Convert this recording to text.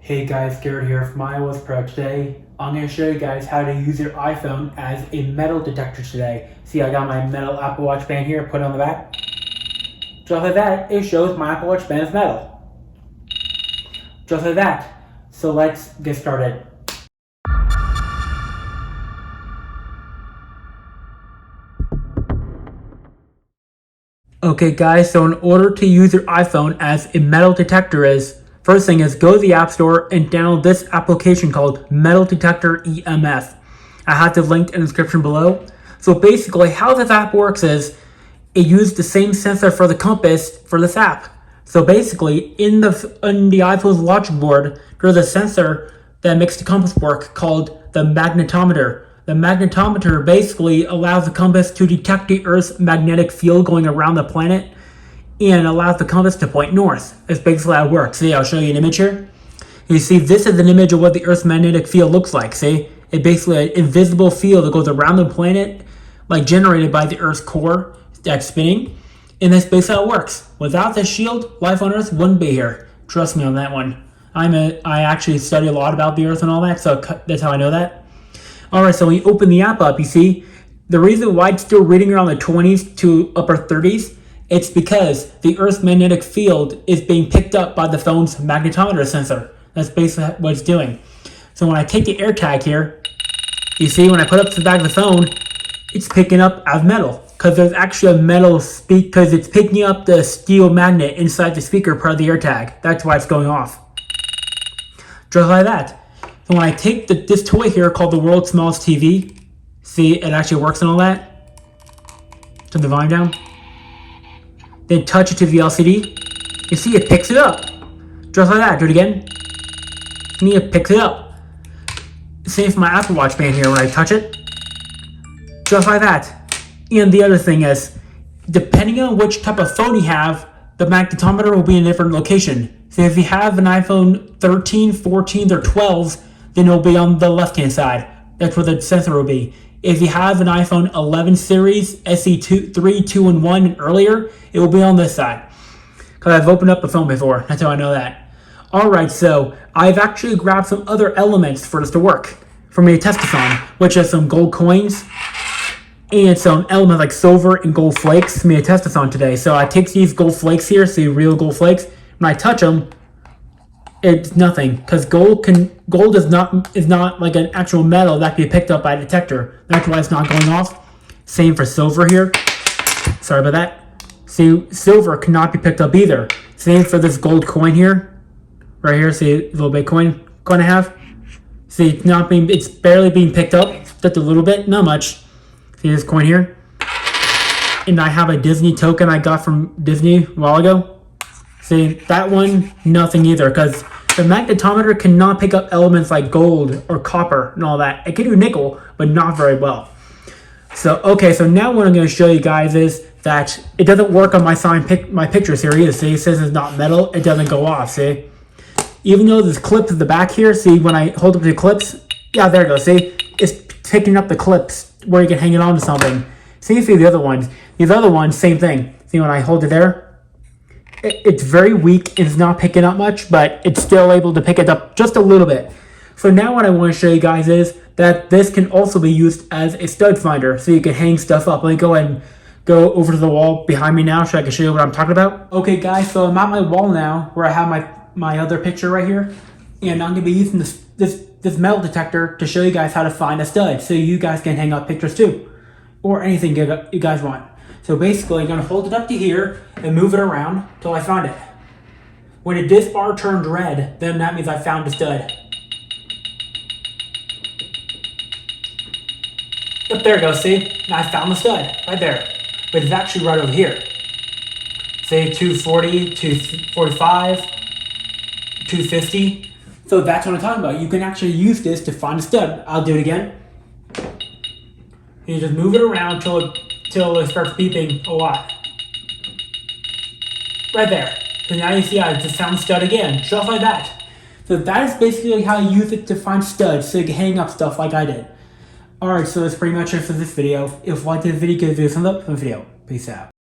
Hey guys, Garrett here from iOS Pro. Today, I'm going to show you guys how to use your iPhone as a metal detector today. See, I got my metal Apple Watch band here, put it on the back. Just like that, it shows my Apple Watch band is metal. Just like that. So let's get started. Okay guys, so in order to use your iPhone as a metal detector first thing is go to the App Store and download this application called Metal Detector EMF. I have the link in the description below. So basically how this app works is it uses the same sensor for the compass for this app. So basically in the iPhone's logic board, there's a sensor that makes the compass work called the magnetometer. The magnetometer basically allows the compass to detect the Earth's magnetic field going around the planet and allows the compass to point north. That's basically how it works. See, I'll show you an image here. You see, this is an image of what the Earth's magnetic field looks like. See, it's basically an invisible field that goes around the planet, like generated by the Earth's core that's spinning. And that's basically how it works. Without this shield, life on Earth wouldn't be here. Trust me on that one. I actually study a lot about the Earth and all that, so that's how I know that. Alright, so when you open the app up, you see, the reason why it's still reading around the 20s to upper 30s, it's because the Earth's magnetic field is being picked up by the phone's magnetometer sensor. That's basically what it's doing. So when I take the AirTag here, you see when I put it up to the back of the phone, it's picking up as metal. Because there's actually a metal because it's picking up the steel magnet inside the speaker part of the AirTag. That's why it's going off. Just like that. So when I take this toy here called the world's smallest TV, see it actually works and all that. Turn the volume down. Then touch it to the LCD. You see it picks it up. Just like that. Do it again. And it picks it up. Same for my Apple Watch band here when I touch it. Just like that. And the other thing is, depending on which type of phone you have, the magnetometer will be in a different location. So if you have an iPhone 13, 14, or 12, then it'll be on the left-hand side. That's where the sensor will be. If you have an iPhone 11 series, SE 3, 2, and 1 and earlier, it will be on this side. Because I've opened up the phone before. That's how I know that. Alright, so I've actually grabbed some other elements for this to work. For me to test this on, which is some gold coins and some elements like silver and gold flakes for me to test this on today. So I take these gold flakes here, see real gold flakes. When I touch them, it's nothing, because gold is not like an actual metal that can be picked up by a detector. That's why it's not going off. Same for silver here. Sorry about that. See, silver cannot be picked up either. Same for this gold coin here. Right here, see a little bit coin I have. See, it's barely being picked up. Just a little bit, not much. See this coin here? And I have a Disney token I got from Disney a while ago. See, that one, nothing either, because the magnetometer cannot pick up elements like gold or copper and all that. It can do nickel, but not very well. So, okay, so now what I'm going to show you guys is that it doesn't work on my pictures here either. See, it says it's not metal, it doesn't go off, see? Even though there's clips at the back here, see, when I hold up the clips, yeah, there it goes, see? It's picking up the clips where you can hang it on to something. See the other ones. These other ones, same thing. See, when I hold it there, it's very weak, it's not picking up much, but it's still able to pick it up just a little bit. So now what I want to show you guys is that this can also be used as a stud finder, so you can hang stuff up. Let me go ahead and go over to the wall behind me now so I can show you what I'm talking about. Okay guys, so I'm at my wall now where I have my other picture right here, and I'm going to be using this metal detector to show you guys how to find a stud, so you guys can hang up pictures too, or anything you guys want. So basically, I'm going to hold it up to here and move it around till I find it. When this bar turned red, then that means I found a stud. Yep, there it goes, see? Now I found the stud, right there. But it's actually right over here. Say 240, 245, 250. So that's what I'm talking about. You can actually use this to find a stud. I'll do it again. You just move it around till it starts beeping a lot. Right there. So now you see I just found stud again, just like that. So that is basically how you use it to find studs, so you can hang up stuff like I did. Alright, so that's pretty much it for this video. If you liked this video, give it a thumbs up for the video. Peace out.